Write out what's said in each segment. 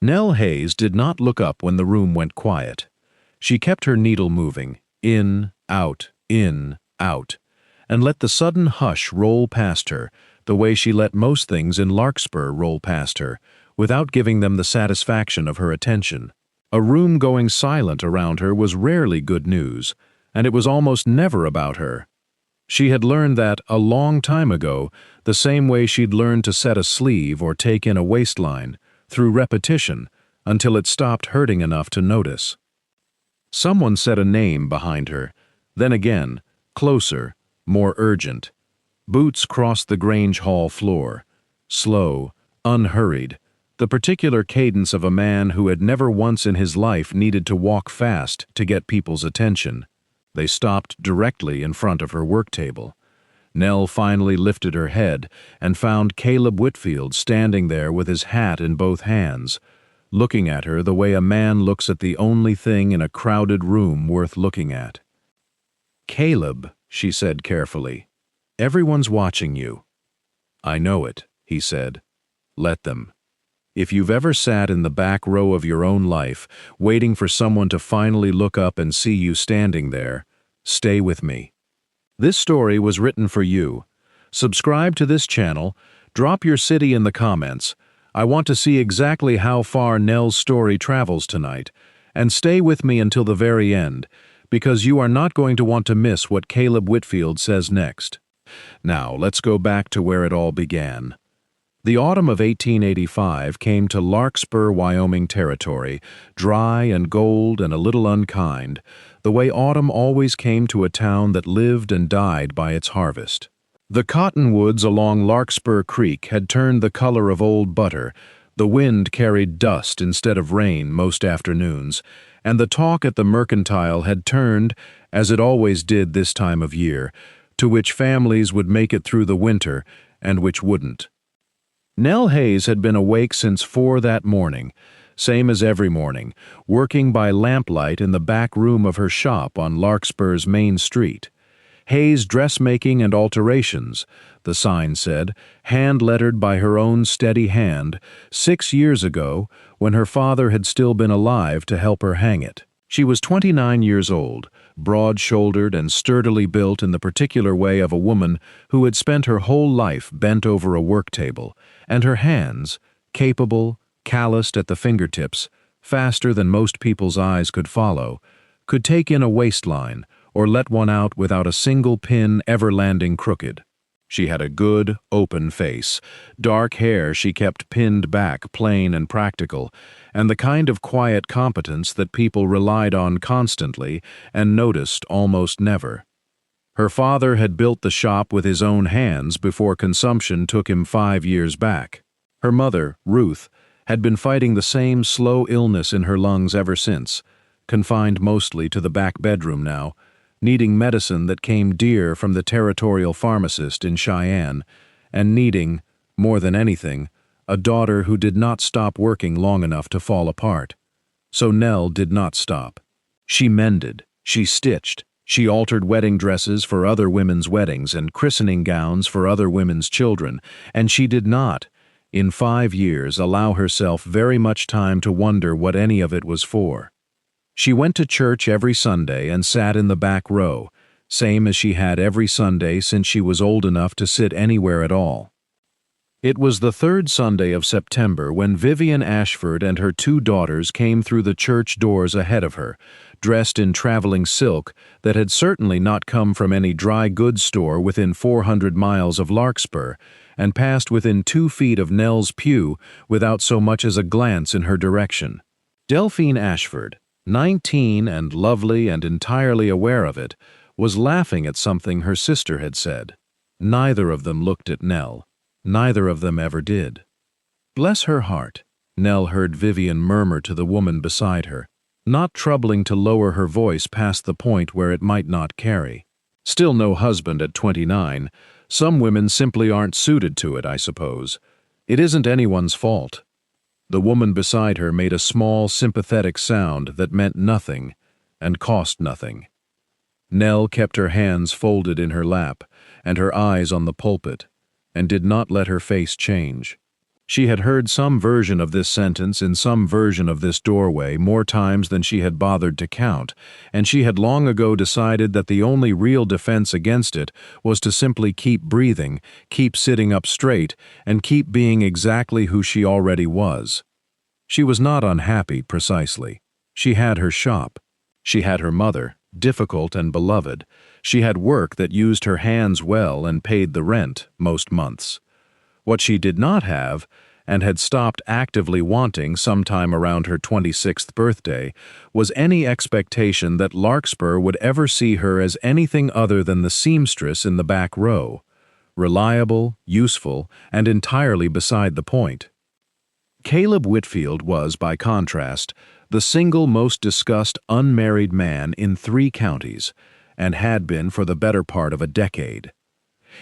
Nell Hayes did not look up when the room went quiet. She kept her needle moving, in, out, and let the sudden hush roll past her, the way she let most things in Larkspur roll past her, without giving them the satisfaction of her attention. A room going silent around her was rarely good news, and it was almost never about her. She had learned that, a long time ago, the same way she'd learned to set a sleeve or take in a waistline, through repetition, until it stopped hurting enough to notice. Someone said a name behind her, then again, closer, more urgent. Boots crossed the Grange Hall floor, slow, unhurried, the particular cadence of a man who had never once in his life needed to walk fast to get people's attention. They stopped directly in front of her work table. Nell finally lifted her head and found Caleb Whitfield standing there with his hat in both hands, looking at her the way a man looks at the only thing in a crowded room worth looking at. "Caleb," she said carefully, "everyone's watching you." "I know it," he said. "Let them. If you've ever sat in the back row of your own life, waiting for someone to finally look up and see you standing there, stay with me. This story was written for you. Subscribe to this channel, drop your city in the comments. I want to see exactly how far Nell's story travels tonight, and stay with me until the very end, because you are not going to want to miss what Caleb Whitfield says next. Now, let's go back to where it all began. The autumn of 1885 came to Larkspur, Wyoming territory, dry and gold and a little unkind, the way autumn always came to a town that lived and died by its harvest. The cottonwoods along Larkspur Creek had turned the color of old butter, the wind carried dust instead of rain most afternoons, and the talk at the mercantile had turned, as it always did this time of year, to which families would make it through the winter and which wouldn't. Nell Hayes had been awake since 4 that morning, same as every morning, working by lamplight in the back room of her shop on Larkspur's main street. Hayes Dressmaking and Alterations, the sign said, hand-lettered by her own steady hand, 6 years ago, when her father had still been alive to help her hang it. She was 29 years old, broad-shouldered and sturdily built in the particular way of a woman who had spent her whole life bent over a work table, and her hands, capable, calloused at the fingertips, faster than most people's eyes could follow, could take in a waistline or let one out without a single pin ever landing crooked. She had a good, open face, dark hair she kept pinned back, plain and practical, and the kind of quiet competence that people relied on constantly and noticed almost never. Her father had built the shop with his own hands before consumption took him 5 years back. Her mother, Ruth, had been fighting the same slow illness in her lungs ever since, confined mostly to the back bedroom now, needing medicine that came dear from the territorial pharmacist in Cheyenne, and needing, more than anything, a daughter who did not stop working long enough to fall apart. So Nell did not stop. She mended, she stitched, she altered wedding dresses for other women's weddings and christening gowns for other women's children, and she did not, in 5 years, allow herself very much time to wonder what any of it was for. She went to church every Sunday and sat in the back row, same as she had every Sunday since she was old enough to sit anywhere at all. It was the 3rd Sunday of September when Vivian Ashford and her 2 daughters came through the church doors ahead of her, dressed in traveling silk that had certainly not come from any dry goods store within 400 miles of Larkspur, and passed within 2 feet of Nell's pew without so much as a glance in her direction. Delphine Ashford, 19 and lovely and entirely aware of it, was laughing at something her sister had said. Neither of them looked at Nell. Neither of them ever did. "Bless her heart," Nell heard Vivian murmur to the woman beside her, not troubling to lower her voice past the point where it might not carry. "Still no husband at 29. Some women simply aren't suited to it, I suppose. It isn't anyone's fault." The woman beside her made a small, sympathetic sound that meant nothing and cost nothing. Nell kept her hands folded in her lap and her eyes on the pulpit, and did not let her face change. She had heard some version of this sentence in some version of this doorway more times than she had bothered to count, and she had long ago decided that the only real defense against it was to simply keep breathing, keep sitting up straight, and keep being exactly who she already was. She was not unhappy, precisely. She had her shop. She had her mother, difficult and beloved. She had work that used her hands well and paid the rent most months. What she did not have, and had stopped actively wanting sometime around her 26th birthday, was any expectation that Larkspur would ever see her as anything other than the seamstress in the back row, reliable, useful, and entirely beside the point. Caleb Whitfield was, by contrast, the single most discussed unmarried man in 3 counties, and had been for the better part of a decade.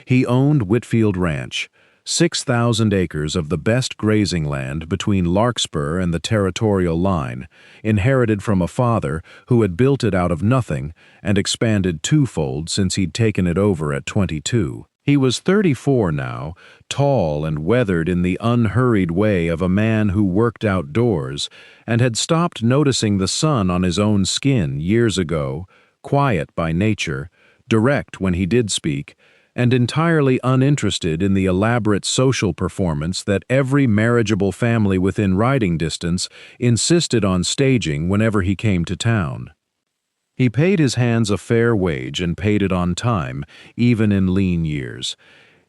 He owned Whitfield Ranch, 6,000 acres of the best grazing land between Larkspur and the territorial line, inherited from a father who had built it out of nothing and expanded twofold since he'd taken it over at 22. He was 34 now, tall and weathered in the unhurried way of a man who worked outdoors, and had stopped noticing the sun on his own skin years ago, quiet by nature, direct when he did speak, and entirely uninterested in the elaborate social performance that every marriageable family within riding distance insisted on staging whenever he came to town. He paid his hands a fair wage and paid it on time, even in lean years.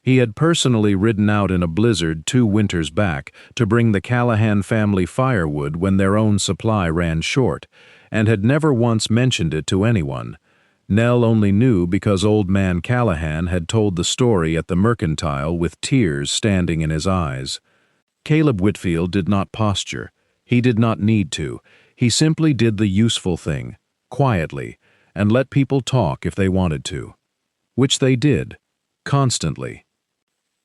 He had personally ridden out in a blizzard 2 winters back to bring the Callahan family firewood when their own supply ran short, and had never once mentioned it to anyone. Nell only knew because old man Callahan had told the story at the mercantile with tears standing in his eyes. Caleb Whitfield did not posture. He did not need to. He simply did the useful thing, quietly, and let people talk if they wanted to. Which they did, constantly.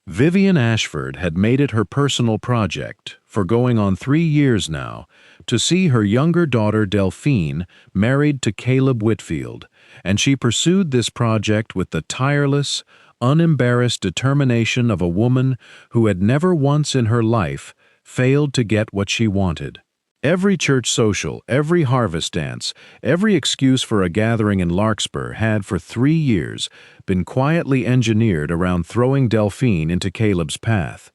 Vivian Ashford had made it her personal project, for going on 3 years now, to see her younger daughter Delphine married to Caleb Whitfield, and she pursued this project with the tireless, unembarrassed determination of a woman who had never once in her life failed to get what she wanted. Every church social, every harvest dance, every excuse for a gathering in Larkspur had for 3 years been quietly engineered around throwing Delphine into Caleb's path.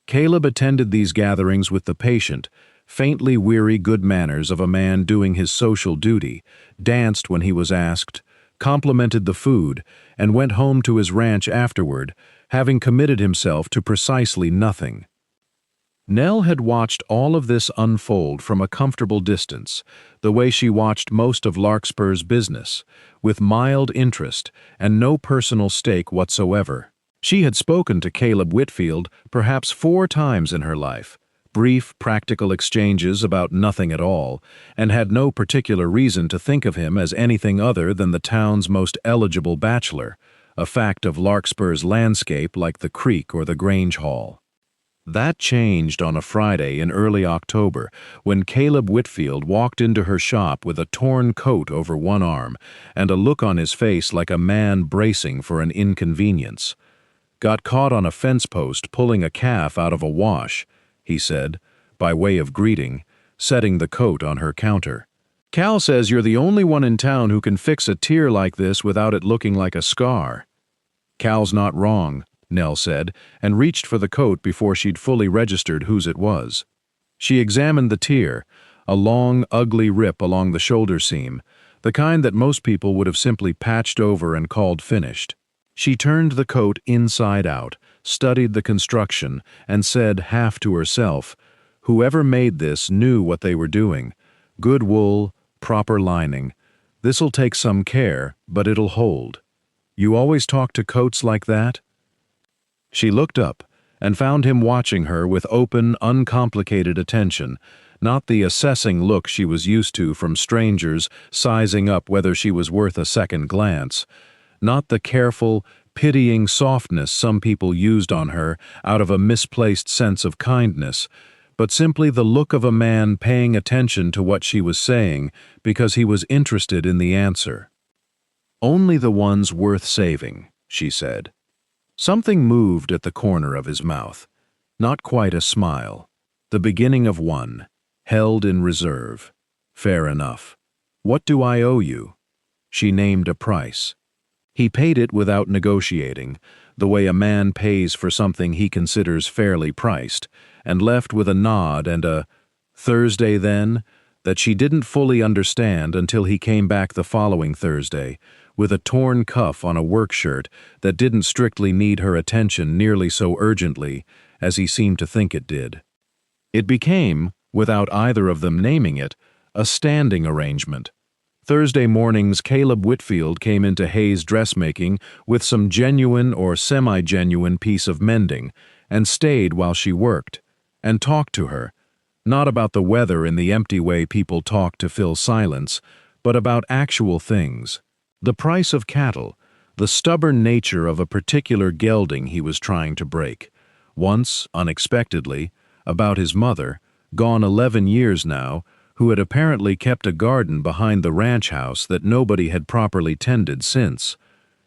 Caleb attended these gatherings with the patient, faintly weary good manners of a man doing his social duty, danced when he was asked, complimented the food, and went home to his ranch afterward, having committed himself to precisely nothing. Nell had watched all of this unfold from a comfortable distance, the way she watched most of Larkspur's business, with mild interest and no personal stake whatsoever. She had spoken to Caleb Whitfield perhaps 4 times in her life, brief, practical exchanges about nothing at all, and had no particular reason to think of him as anything other than the town's most eligible bachelor, a fact of Larkspur's landscape like the creek or the Grange Hall. That changed on a Friday in early October when Caleb Whitfield walked into her shop with a torn coat over one arm and a look on his face like a man bracing for an inconvenience. "Got caught on a fence post pulling a calf out of a wash," he said, by way of greeting, setting the coat on her counter. "Cal says you're the only one in town who can fix a tear like this without it looking like a scar." "Cal's not wrong," Nell said, and reached for the coat before she'd fully registered whose it was. She examined the tear, a long, ugly rip along the shoulder seam, the kind that most people would have simply patched over and called finished. She turned the coat inside out, studied the construction, and said half to herself, "Whoever made this knew what they were doing. Good wool, proper lining. This'll take some care, but it'll hold. You always talk to coats like that?" She looked up and found him watching her with open, uncomplicated attention, not the assessing look she was used to from strangers sizing up whether she was worth a second glance, not the careful, pitying softness some people used on her out of a misplaced sense of kindness, but simply the look of a man paying attention to what she was saying because he was interested in the answer. "Only the ones worth saving," she said. Something moved at the corner of his mouth. Not quite a smile. The beginning of one, held in reserve. Fair enough. What do I owe you? She named a price. He paid it without negotiating, the way a man pays for something he considers fairly priced, and left with a nod and a Thursday then that she didn't fully understand until he came back the following Thursday, with a torn cuff on a work shirt that didn't strictly need her attention nearly so urgently as he seemed to think it did. It became, without either of them naming it, a standing arrangement. Thursday mornings, Caleb Whitfield came into Hayes' dressmaking with some genuine or semi-genuine piece of mending, and stayed while she worked, and talked to her, not about the weather in the empty way people talk to fill silence, but about actual things. The price of cattle, the stubborn nature of a particular gelding he was trying to break. Once, unexpectedly, about his mother, gone 11 years now, who had apparently kept a garden behind the ranch house that nobody had properly tended since.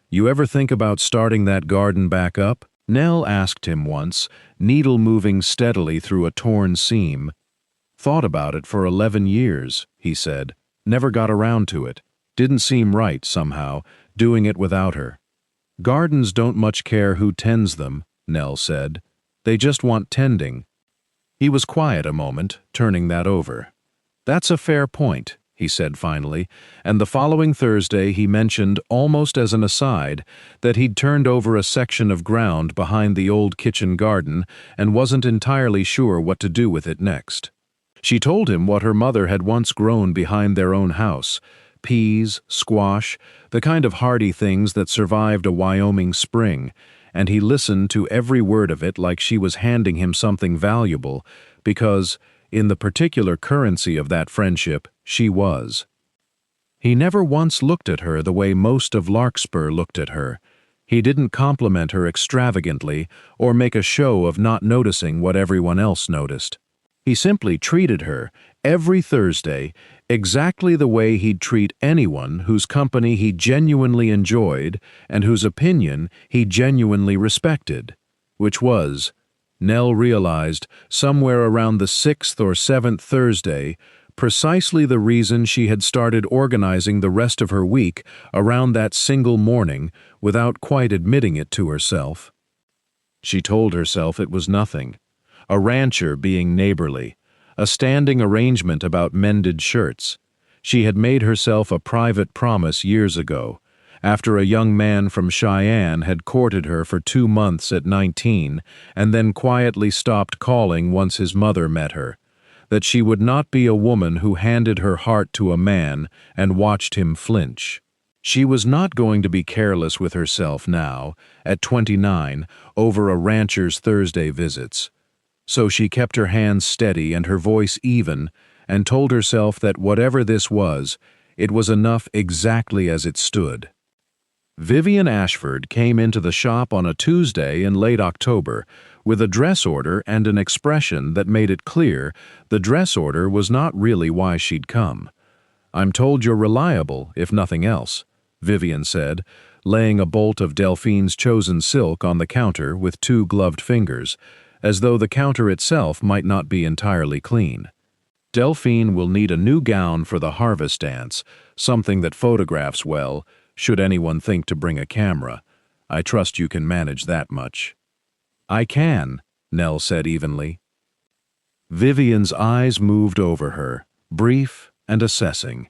You ever think about starting that garden back up? Nell asked him once, needle moving steadily through a torn seam. Thought about it for 11 years, he said. Never got around to it. Didn't seem right, somehow, doing it without her. Gardens don't much care who tends them, Nell said. They just want tending. He was quiet a moment, turning that over. That's a fair point, he said finally, and the following Thursday he mentioned, almost as an aside, that he'd turned over a section of ground behind the old kitchen garden and wasn't entirely sure what to do with it next. She told him what her mother had once grown behind their own house: peas, squash, the kind of hardy things that survived a Wyoming spring, and he listened to every word of it like she was handing him something valuable, because, in the particular currency of that friendship, she was. He never once looked at her the way most of Larkspur looked at her. He didn't compliment her extravagantly or make a show of not noticing what everyone else noticed. He simply treated her, every Thursday, exactly the way he'd treat anyone whose company he genuinely enjoyed and whose opinion he genuinely respected, which was, Nell realized, somewhere around the 6th or 7th Thursday, precisely the reason she had started organizing the rest of her week around that single morning without quite admitting it to herself. She told herself it was nothing. A rancher being neighborly, a standing arrangement about mended shirts. She had made herself a private promise years ago, after a young man from Cheyenne had courted her for 2 months at 19 and then quietly stopped calling once his mother met her, that she would not be a woman who handed her heart to a man and watched him flinch. She was not going to be careless with herself now, at 29, over a rancher's Thursday visits. So she kept her hands steady and her voice even, and told herself that whatever this was, it was enough exactly as it stood. Vivian Ashford came into the shop on a Tuesday in late October with a dress order and an expression that made it clear the dress order was not really why she'd come. "I'm told you're reliable, if nothing else," Vivian said, laying a bolt of Delphine's chosen silk on the counter with 2 gloved fingers, as though the counter itself might not be entirely clean. "Delphine will need a new gown for the harvest dance, something that photographs well, should anyone think to bring a camera. I trust you can manage that much." "I can," Nell said evenly. Vivian's eyes moved over her, brief and assessing,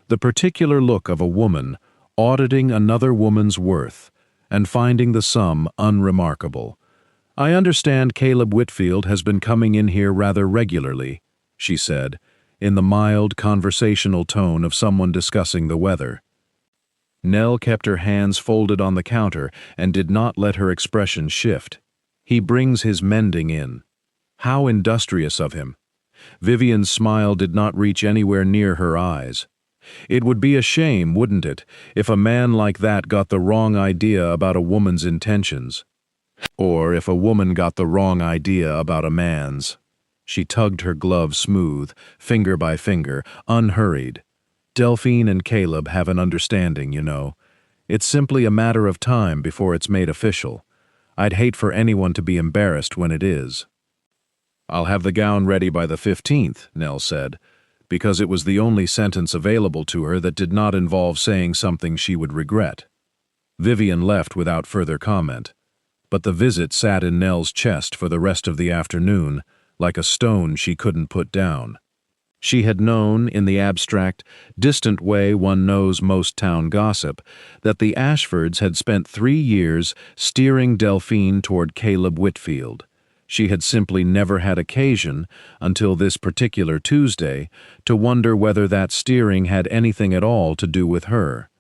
the particular look of a woman auditing another woman's worth and finding the sum unremarkable. "I understand Caleb Whitfield has been coming in here rather regularly," she said, in the mild conversational tone of someone discussing the weather. Nell kept her hands folded on the counter and did not let her expression shift. "He brings his mending in." How industrious of him. Vivian's smile did not reach anywhere near her eyes. It would be a shame, wouldn't it, if a man like that got the wrong idea about a woman's intentions? Or if a woman got the wrong idea about a man's. She tugged her glove smooth, finger by finger, unhurried. "Delphine and Caleb have an understanding, you know. It's simply a matter of time before it's made official. I'd hate for anyone to be embarrassed when it is." "I'll have the gown ready by the 15th, Nell said, because it was the only sentence available to her that did not involve saying something she would regret. Vivian left without further comment, but the visit sat in Nell's chest for the rest of the afternoon, like a stone she couldn't put down. She had known, in the abstract, distant way one knows most town gossip, that the Ashfords had spent 3 years steering Delphine toward Caleb Whitfield. She had simply never had occasion, until this particular Tuesday, to wonder whether that steering had anything at all to do with her.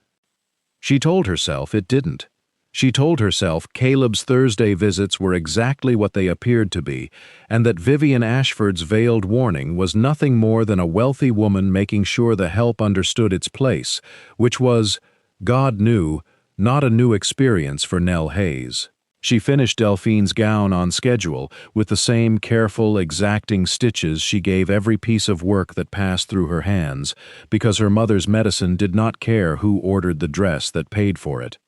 She told herself it didn't. She told herself Caleb's Thursday visits were exactly what they appeared to be, and that Vivian Ashford's veiled warning was nothing more than a wealthy woman making sure the help understood its place, which was, God knew, not a new experience for Nell Hayes. She finished Delphine's gown on schedule, with the same careful, exacting stitches she gave every piece of work that passed through her hands, because her mother's medicine did not care who ordered the dress that paid for it.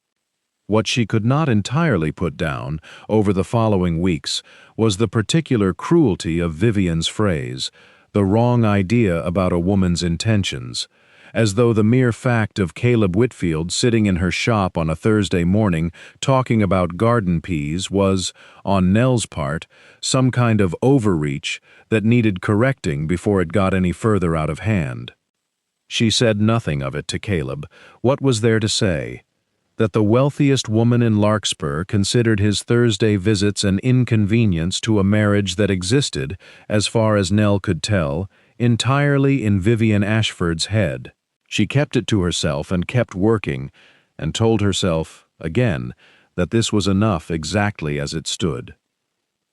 What she could not entirely put down, over the following weeks, was the particular cruelty of Vivian's phrase, the wrong idea about a woman's intentions, as though the mere fact of Caleb Whitfield sitting in her shop on a Thursday morning talking about garden peas was, on Nell's part, some kind of overreach that needed correcting before it got any further out of hand. She said nothing of it to Caleb. What was there to say? That the wealthiest woman in Larkspur considered his Thursday visits an inconvenience to a marriage that existed, as far as Nell could tell, entirely in Vivian Ashford's head. She kept it to herself and kept working, and told herself, again, that this was enough exactly as it stood.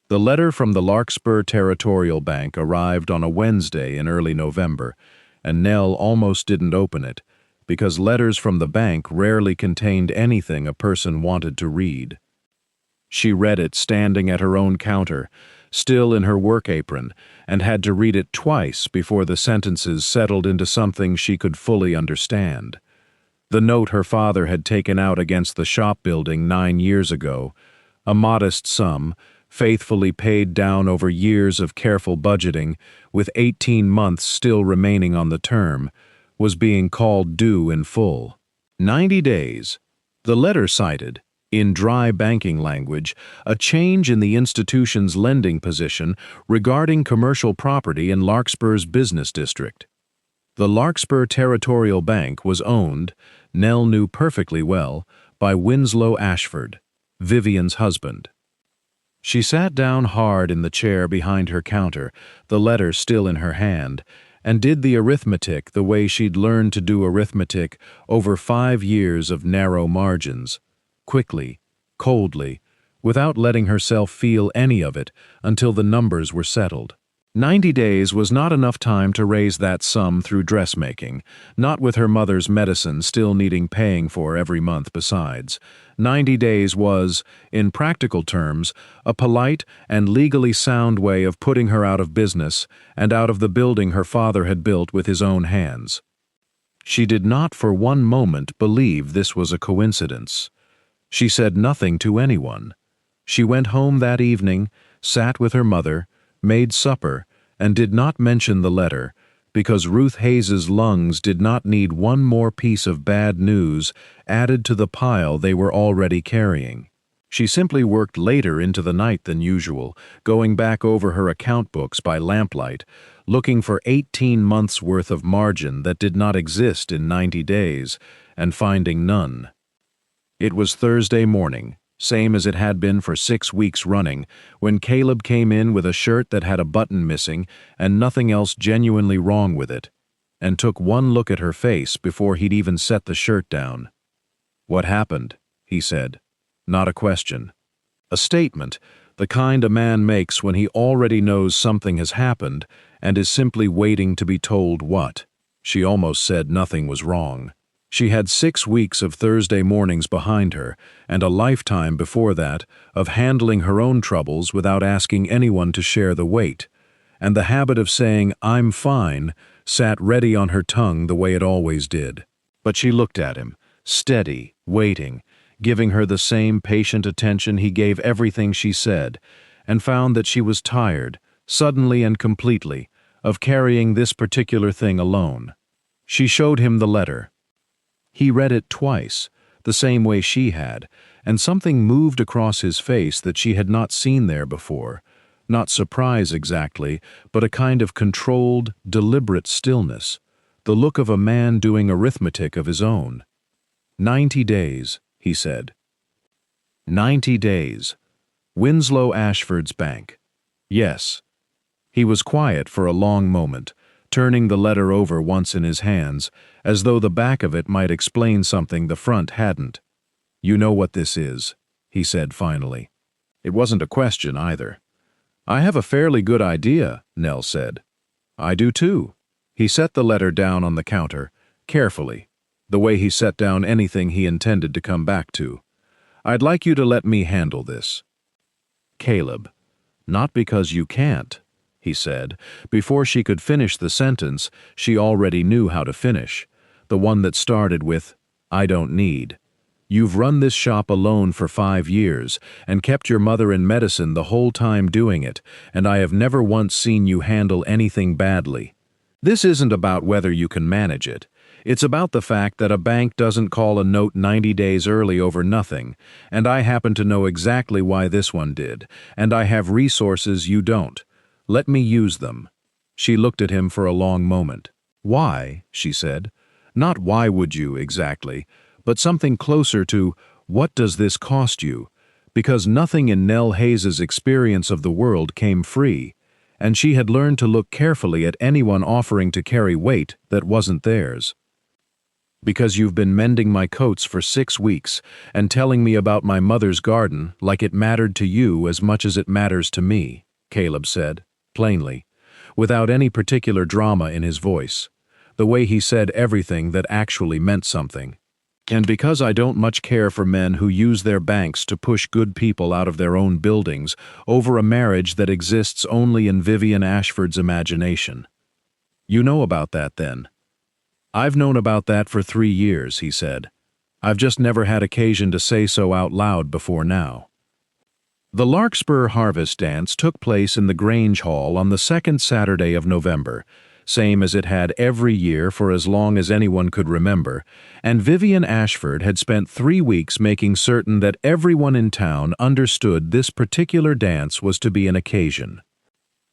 The letter from the Larkspur Territorial Bank arrived on a Wednesday in early November, and Nell almost didn't open it, because letters from the bank rarely contained anything a person wanted to read. She read it standing at her own counter, still in her work apron, and had to read it twice before the sentences settled into something she could fully understand. The note her father had taken out against the shop building 9 years ago, a modest sum, faithfully paid down over years of careful budgeting, with 18 months still remaining on the term, was being called due in full. 90 days. The letter cited, in dry banking language, a change in the institution's lending position regarding commercial property in Larkspur's business district. The Larkspur Territorial Bank was owned, Nell knew perfectly well, by Winslow Ashford, Vivian's husband. She sat down hard in the chair behind her counter, the letter still in her hand, and did the arithmetic the way she'd learned to do arithmetic over 5 years of narrow margins, quickly, coldly, without letting herself feel any of it until the numbers were settled. 90 days was not enough time to raise that sum through dressmaking, not with her mother's medicine still needing paying for every month besides. 90 days was, in practical terms, a polite and legally sound way of putting her out of business and out of the building her father had built with his own hands. She did not for one moment believe this was a coincidence. She said nothing to anyone. She went home that evening, sat with her mother, made supper, and did not mention the letter, because Ruth Hayes's lungs did not need one more piece of bad news added to the pile they were already carrying. She simply worked later into the night than usual, going back over her account books by lamplight, looking for 18 months' worth of margin that did not exist in 90 days, and finding none. It was Thursday morning, same as it had been for 6 weeks running, when Caleb came in with a shirt that had a button missing and nothing else genuinely wrong with it, and took one look at her face before he'd even set the shirt down. "What happened?" he said. Not a question. A statement, the kind a man makes when he already knows something has happened and is simply waiting to be told what. She almost said nothing was wrong. She had 6 weeks of Thursday mornings behind her, and a lifetime before that of handling her own troubles without asking anyone to share the weight, and the habit of saying, "I'm fine," sat ready on her tongue the way it always did. But she looked at him, steady, waiting, giving her the same patient attention he gave everything she said, and found that she was tired, suddenly and completely, of carrying this particular thing alone. She showed him the letter. He read it twice, the same way she had, and something moved across his face that she had not seen there before. Not surprise exactly, but a kind of controlled, deliberate stillness, the look of a man doing arithmetic of his own. 90 days, he said. 90 days. Winslow Ashford's bank. Yes. He was quiet for a long moment, turning the letter over once in his hands, as though the back of it might explain something the front hadn't. "You know what this is," he said finally. It wasn't a question either. "I have a fairly good idea," Nell said. "I do too." He set the letter down on the counter, carefully, the way he set down anything he intended to come back to. "I'd like you to let me handle this." "Caleb, not because you can't," he said. Before she could finish the sentence, she already knew how to finish, the one that started with, "I don't need." "You've run this shop alone for 5 years and kept your mother in medicine the whole time doing it, and I have never once seen you handle anything badly. This isn't about whether you can manage it. It's about the fact that a bank doesn't call a note 90 days early over nothing, and I happen to know exactly why this one did, and I have resources you don't. Let me use them." She looked at him for a long moment. "Why?" she said. "Not why would you, exactly, but something closer to, what does this cost you? Because nothing in Nell Hayes's experience of the world came free, and she had learned to look carefully at anyone offering to carry weight that wasn't theirs. Because you've been mending my coats for 6 weeks and telling me about my mother's garden like it mattered to you as much as it matters to me," Caleb said, plainly, without any particular drama in his voice, the way he said everything that actually meant something. "And because I don't much care for men who use their banks to push good people out of their own buildings over a marriage that exists only in Vivian Ashford's imagination." "You know about that, then?" "I've known about that for 3 years," he said. "I've just never had occasion to say so out loud before now." The Larkspur Harvest Dance took place in the Grange Hall on the second Saturday of November, same as it had every year for as long as anyone could remember, and Vivian Ashford had spent 3 weeks making certain that everyone in town understood this particular dance was to be an occasion.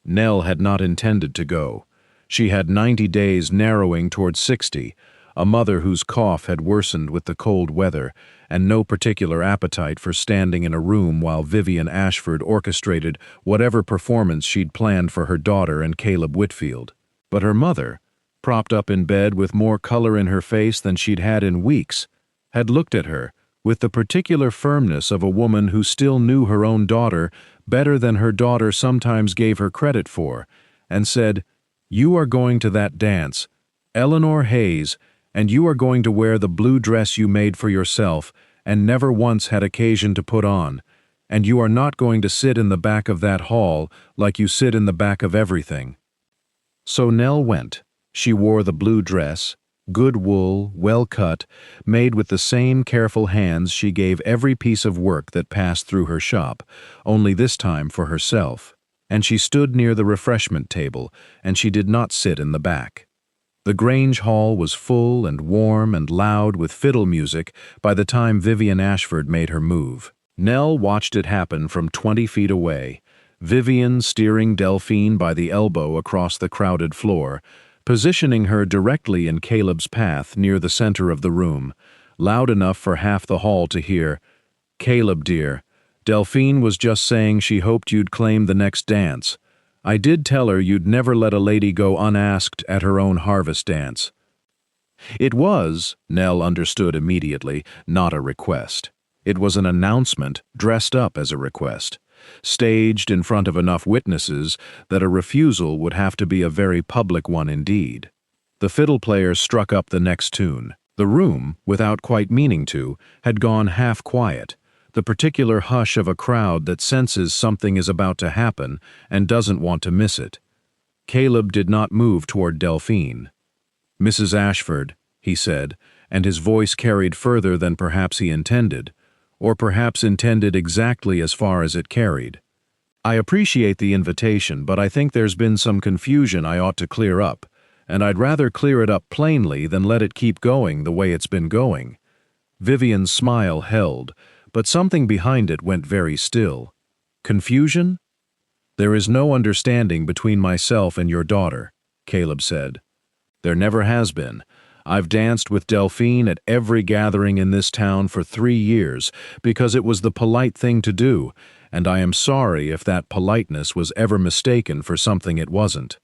Nell had not intended to go. She had 90 days narrowing toward 60, a mother whose cough had worsened with the cold weather, and no particular appetite for standing in a room while Vivian Ashford orchestrated whatever performance she'd planned for her daughter and Caleb Whitfield. But her mother, propped up in bed with more color in her face than she'd had in weeks, had looked at her with the particular firmness of a woman who still knew her own daughter better than her daughter sometimes gave her credit for, and said, "You are going to that dance, Eleanor Hayes, and you are going to wear the blue dress you made for yourself and never once had occasion to put on, and you are not going to sit in the back of that hall like you sit in the back of everything." So Nell went. She wore the blue dress, good wool, well cut, made with the same careful hands she gave every piece of work that passed through her shop, only this time for herself, and she stood near the refreshment table, and she did not sit in the back. The Grange Hall was full and warm and loud with fiddle music by the time Vivian Ashford made her move. Nell watched it happen from 20 feet away, Vivian steering Delphine by the elbow across the crowded floor, positioning her directly in Caleb's path near the center of the room, loud enough for half the hall to hear, "Caleb, dear, Delphine was just saying she hoped you'd claim the next dance. I did tell her you'd never let a lady go unasked at her own harvest dance." It was, Nell understood immediately, not a request. It was an announcement dressed up as a request, staged in front of enough witnesses that a refusal would have to be a very public one indeed. The fiddle player struck up the next tune. The room, without quite meaning to, had gone half quiet, the particular hush of a crowd that senses something is about to happen and doesn't want to miss it. Caleb did not move toward Delphine. "Mrs. Ashford," he said, and his voice carried further than perhaps he intended, or perhaps intended exactly as far as it carried. I appreciate the invitation, but I think there's been some confusion I ought to clear up, and I'd rather clear it up plainly than let it keep going the way it's been going." Vivian's smile held, but something behind it went very still. "Confusion? There is no understanding between myself and your daughter," Caleb said. "There never has been. I've danced with Delphine at every gathering in this town for 3 years because it was the polite thing to do, and I am sorry if that politeness was ever mistaken for something it wasn't.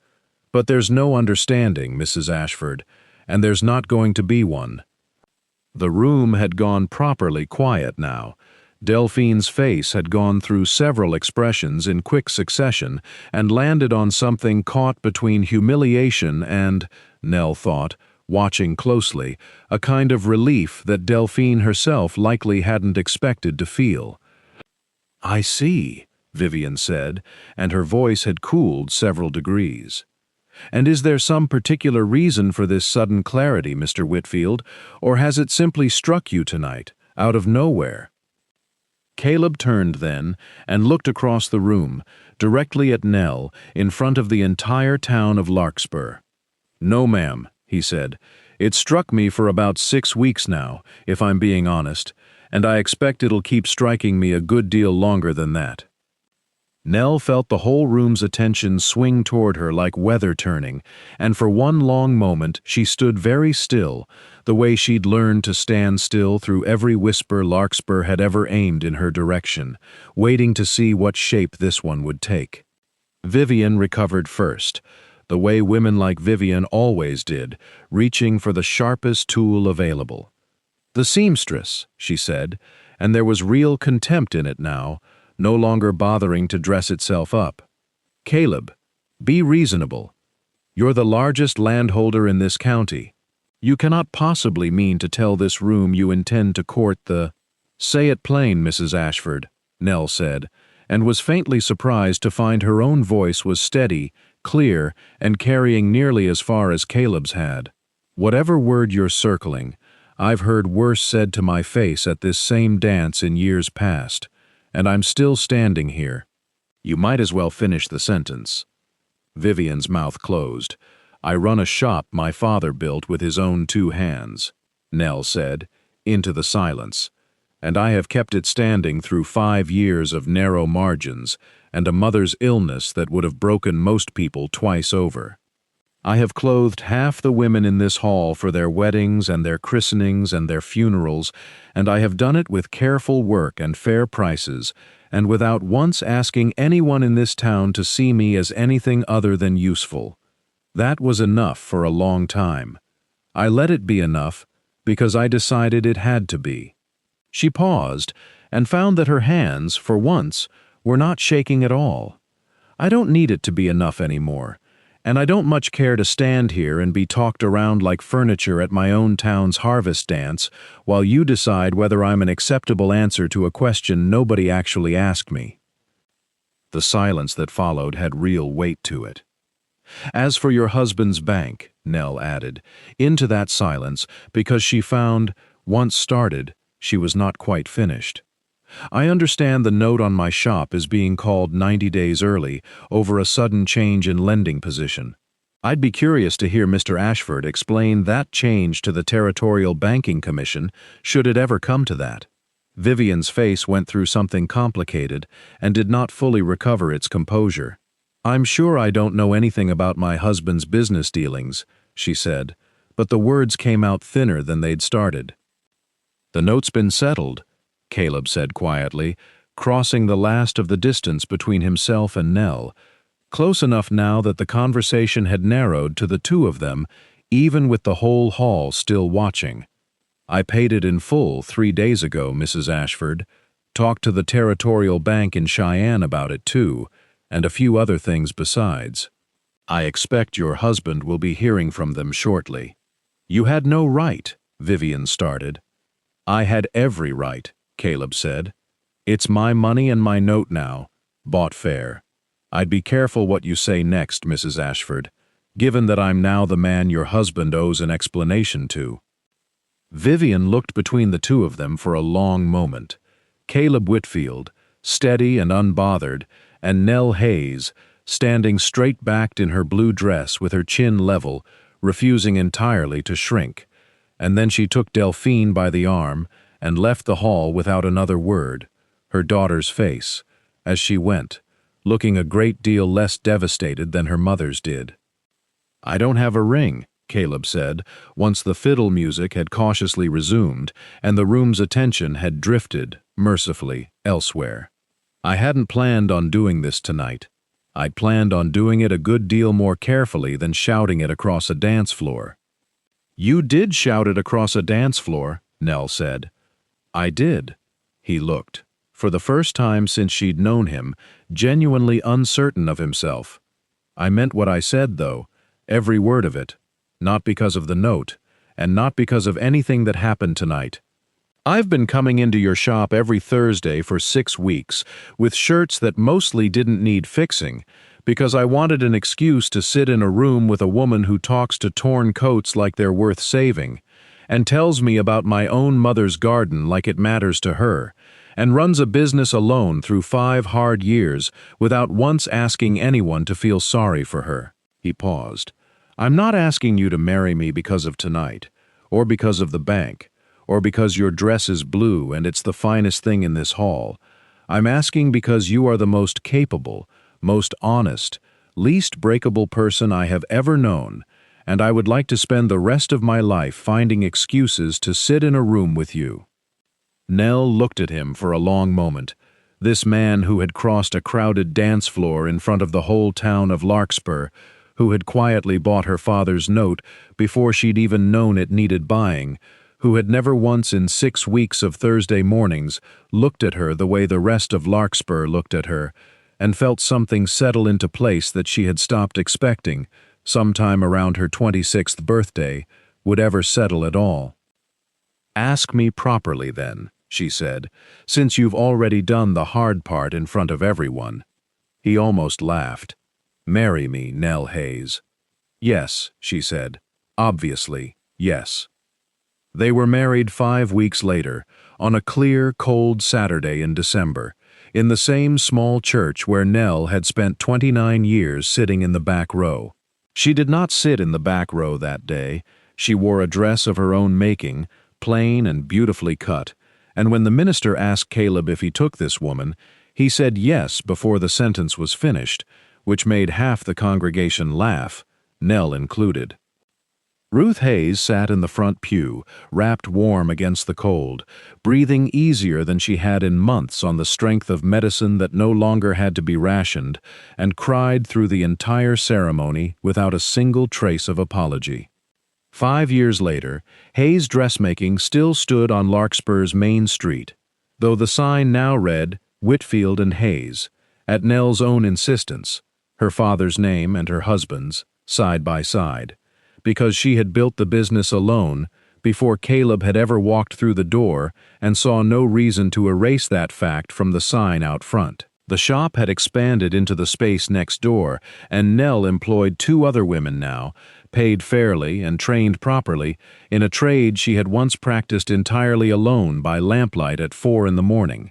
But there's no understanding, Mrs. Ashford, and there's not going to be one." The room had gone properly quiet now. Delphine's face had gone through several expressions in quick succession and landed on something caught between humiliation and, Nell thought, watching closely, a kind of relief that Delphine herself likely hadn't expected to feel. "I see," Vivian said, and her voice had cooled several degrees. "And is there some particular reason for this sudden clarity, Mr. Whitfield, or has it simply struck you tonight, out of nowhere?" Caleb turned then and looked across the room, directly at Nell, in front of the entire town of Larkspur. "No, ma'am," he said. "It struck me for about 6 weeks now, if I'm being honest, and I expect it'll keep striking me a good deal longer than that." Nell felt the whole room's attention swing toward her like weather turning, and for one long moment she stood very still, the way she'd learned to stand still through every whisper Larkspur had ever aimed in her direction, waiting to see what shape this one would take. Vivian recovered first, the way women like Vivian always did, reaching for the sharpest tool available. "The seamstress," she said, and there was real contempt in it now, no longer bothering to dress itself up. "Caleb, be reasonable. You're the largest landholder in this county. You cannot possibly mean to tell this room you intend to court the—" "Say it plain, Mrs. Ashford," Nell said, and was faintly surprised to find her own voice was steady, clear, and carrying nearly as far as Caleb's had. "Whatever word you're circling, I've heard worse said to my face at this same dance in years past, and I'm still standing here." "You might as well finish the sentence." Vivian's mouth closed. "I run a shop my father built with his own 2 hands," Nell said, into the silence, "and I have kept it standing through 5 years of narrow margins and a mother's illness that would have broken most people twice over. I have clothed half the women in this hall for their weddings and their christenings and their funerals, and I have done it with careful work and fair prices, and without once asking anyone in this town to see me as anything other than useful. That was enough for a long time. I let it be enough because I decided it had to be." She paused and found that her hands, for once, were not shaking at all. "I don't need it to be enough anymore. And I don't much care to stand here and be talked around like furniture at my own town's harvest dance while you decide whether I'm an acceptable answer to a question nobody actually asked me." The silence that followed had real weight to it. "As for your husband's bank," Nell added, into that silence because she found, once started, she was not quite finished. "I understand the note on my shop is being called 90 days early over a sudden change in lending position. I'd be curious to hear Mr. Ashford explain that change to the Territorial Banking Commission, should it ever come to that." Vivian's face went through something complicated and did not fully recover its composure. "I'm sure I don't know anything about my husband's business dealings," she said, but the words came out thinner than they'd started. "The note's been settled," Caleb said quietly, crossing the last of the distance between himself and Nell, close enough now that the conversation had narrowed to the 2 of them, even with the whole hall still watching. "I paid it in full 3 days ago, Mrs. Ashford. Talked to the Territorial Bank in Cheyenne about it, too, and a few other things besides. I expect your husband will be hearing from them shortly." "You had no right," Vivian started. "I had every right," Caleb said. "It's my money and my note now, bought fair. I'd be careful what you say next, Mrs. Ashford, given that I'm now the man your husband owes an explanation to." Vivian looked between the 2 of them for a long moment. Caleb Whitfield, steady and unbothered, and Nell Hayes, standing straight-backed in her blue dress with her chin level, refusing entirely to shrink. And then she took Delphine by the arm and left the hall without another word, her daughter's face, as she went, looking a great deal less devastated than her mother's did. "I don't have a ring," Caleb said, once the fiddle music had cautiously resumed and the room's attention had drifted, mercifully, elsewhere. "I hadn't planned on doing this tonight. I'd planned on doing it a good deal more carefully than shouting it across a dance floor." "You did shout it across a dance floor," Nell said. "I did." He looked, for the first time since she'd known him, genuinely uncertain of himself. "I meant what I said, though, every word of it, not because of the note, and not because of anything that happened tonight. I've been coming into your shop every Thursday for 6 weeks with shirts that mostly didn't need fixing, because I wanted an excuse to sit in a room with a woman who talks to torn coats like they're worth saving, and tells me about my own mother's garden like it matters to her, and runs a business alone through 5 hard years without once asking anyone to feel sorry for her." He paused. "I'm not asking you to marry me because of tonight, or because of the bank, or because your dress is blue and it's the finest thing in this hall. I'm asking because you are the most capable, most honest, least breakable person I have ever known, and I would like to spend the rest of my life finding excuses to sit in a room with you." Nell looked at him for a long moment, this man who had crossed a crowded dance floor in front of the whole town of Larkspur, who had quietly bought her father's note before she'd even known it needed buying, who had never once in 6 weeks of Thursday mornings looked at her the way the rest of Larkspur looked at her, and felt something settle into place that she had stopped expecting, sometime around her 26th birthday, would ever settle at all. "Ask me properly, then," she said, "since you've already done the hard part in front of everyone." He almost laughed. "Marry me, Nell Hayes." "Yes," she said. "Obviously, yes." They were married 5 weeks later, on a clear, cold Saturday in December, in the same small church where Nell had spent 29 years sitting in the back row. She did not sit in the back row that day. She wore a dress of her own making, plain and beautifully cut, and when the minister asked Caleb if he took this woman, he said yes before the sentence was finished, which made half the congregation laugh, Nell included. Ruth Hayes sat in the front pew, wrapped warm against the cold, breathing easier than she had in months on the strength of medicine that no longer had to be rationed, and cried through the entire ceremony without a single trace of apology. 5 years later, Hayes Dressmaking still stood on Larkspur's main street, though the sign now read Whitfield and Hayes, at Nell's own insistence, her father's name and her husband's, side by side, because she had built the business alone before Caleb had ever walked through the door and saw no reason to erase that fact from the sign out front. The shop had expanded into the space next door, and Nell employed 2 other women now, paid fairly and trained properly, in a trade she had once practiced entirely alone by lamplight at 4 in the morning.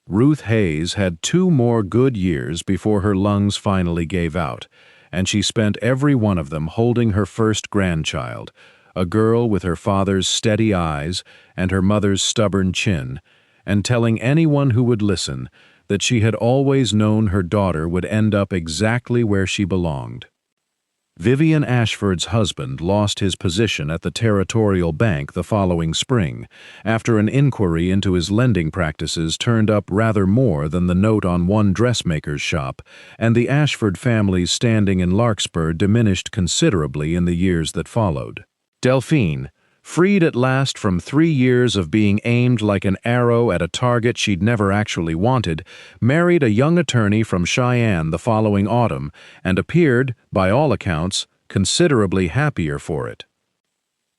Ruth Hayes had 2 more good years before her lungs finally gave out, and she spent every one of them holding her first grandchild, a girl with her father's steady eyes and her mother's stubborn chin, and telling anyone who would listen that she had always known her daughter would end up exactly where she belonged. Vivian Ashford's husband lost his position at the Territorial Bank the following spring, after an inquiry into his lending practices turned up rather more than the note on one dressmaker's shop, and the Ashford family's standing in Larkspur diminished considerably in the years that followed. Delphine, freed at last from 3 years of being aimed like an arrow at a target she'd never actually wanted, married a young attorney from Cheyenne the following autumn and appeared, by all accounts, considerably happier for it.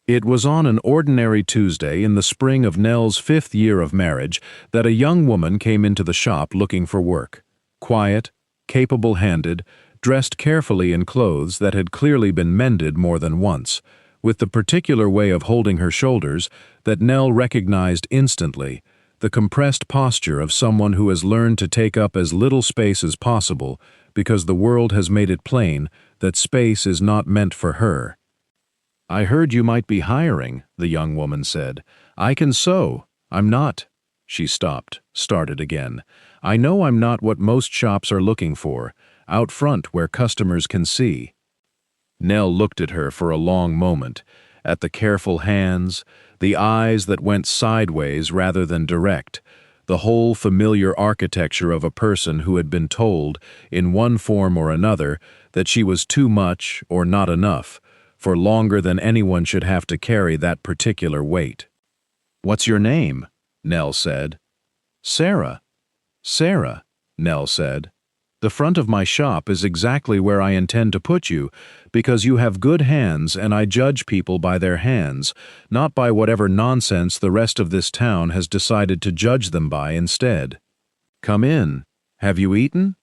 It was on an ordinary Tuesday in the spring of Nell's 5th year of marriage that a young woman came into the shop looking for work. Quiet, capable-handed, dressed carefully in clothes that had clearly been mended more than once, with the particular way of holding her shoulders that Nell recognized instantly, the compressed posture of someone who has learned to take up as little space as possible because the world has made it plain that space is not meant for her. "I heard you might be hiring," the young woman said. "I can sew. I'm not." She stopped, started again. "I know I'm not what most shops are looking for, out front where customers can see." Nell looked at her for a long moment, at the careful hands, the eyes that went sideways rather than direct, the whole familiar architecture of a person who had been told, in one form or another, that she was too much or not enough, for longer than anyone should have to carry that particular weight. "What's your name?" Nell said. "Sarah." "Sarah," Nell said. "The front of my shop is exactly where I intend to put you, because you have good hands and I judge people by their hands, not by whatever nonsense the rest of this town has decided to judge them by instead. Come in. Have you eaten?"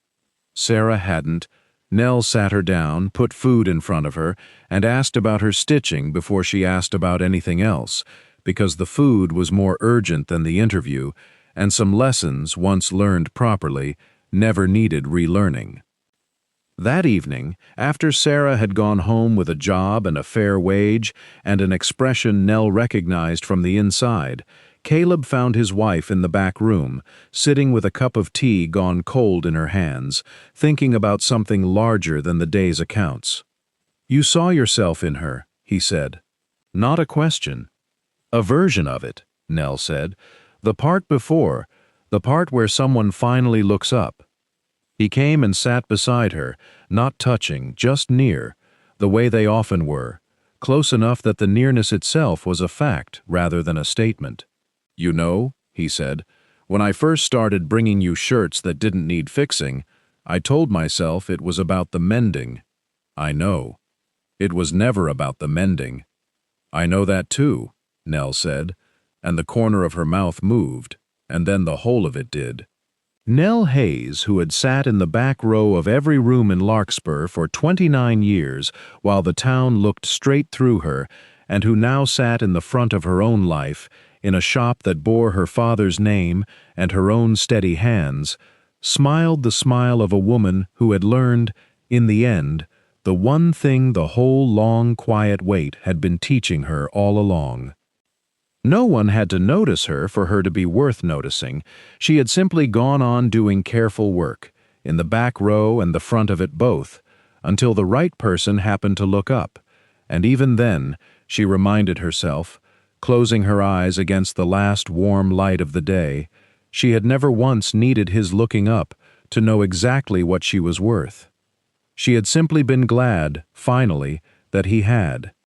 Sarah hadn't. Nell sat her down, put food in front of her, and asked about her stitching before she asked about anything else, because the food was more urgent than the interview, and some lessons, once learned properly, never needed relearning. That evening, after Sarah had gone home with a job and a fair wage and an expression Nell recognized from the inside, Caleb found his wife in the back room, sitting with a cup of tea gone cold in her hands, thinking about something larger than the day's accounts. "You saw yourself in her," he said. "Not a question." "A version of it," Nell said. "The part before, the part where someone finally looks up." He came and sat beside her, not touching, just near, the way they often were, close enough that the nearness itself was a fact rather than a statement. "You know," he said, "when I first started bringing you shirts that didn't need fixing, I told myself it was about the mending. I know. It was never about the mending." "I know that too," Nell said, and the corner of her mouth moved, and then the whole of it did. Nell Hayes, who had sat in the back row of every room in Larkspur for 29 years while the town looked straight through her, and who now sat in the front of her own life, in a shop that bore her father's name and her own steady hands, smiled the smile of a woman who had learned, in the end, the one thing the whole long, quiet wait had been teaching her all along. No one had to notice her for her to be worth noticing. She had simply gone on doing careful work, in the back row and the front of it both, until the right person happened to look up, and even then, she reminded herself, closing her eyes against the last warm light of the day, she had never once needed his looking up to know exactly what she was worth. She had simply been glad, finally, that he had.